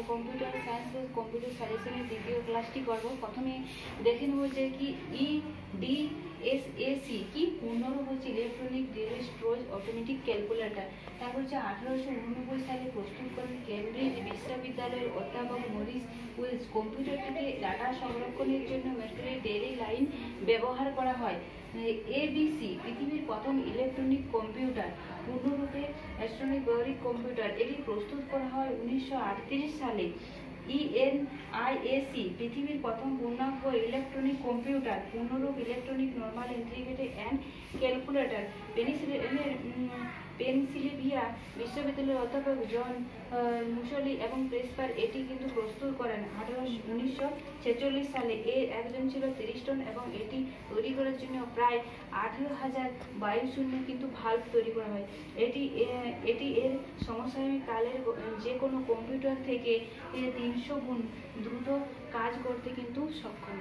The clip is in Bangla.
কম্পিউটার সাজেশনের দ্বিতীয় ক্লাসটি করব। প্রথমে দেখে নেব যে কি ইডিএসএসি কি, পূর্ণরূপ হচ্ছে electronic digital storage automatic calculator. তারপর হচ্ছে 1889 সালে প্রস্তুত করেন কেমব্রিজ বিশ্ববিদ্যালয়ের অধ্যাপক মরিস উইলস। কম্পিউটারটিকে ডাটা সংরক্ষণের জন্য মেট্রোয়ের ডেইলি লাইন ব্যবহার করা হয়। এবিসি পৃথিবীর প্রথম ইলেকট্রনিক কম্পিউটার, পূর্ণরূপে ইলেকট্রনিক ব্যবহারিক কম্পিউটার। এটি প্রস্তুত করা হয় 1938 সালে। ইএনআইএসি পৃথিবীর প্রথম পূর্ণাঙ্গ ইলেকট্রনিক কম্পিউটার, পূর্ণরূপ electronic normal integrated and calculator. Pennsylvania বিশ্ববিদ্যালয়ের অধ্যাপক জন মুসলি এবং প্রেসপার এটি কিন্তু প্রস্তুত করেন 1946 সালে। এর একজন ছিল 30 টন এবং এটি তৈরি করার জন্য প্রায় 18,000 বায়ুশূন্য কিন্তু ভাল্ব তৈরি করা হয়। এটি এর সমসাময়িক কালের যে কোনো কম্পিউটার থেকে 300 গুণ দ্রুত কাজ করতে কিন্তু সক্ষম।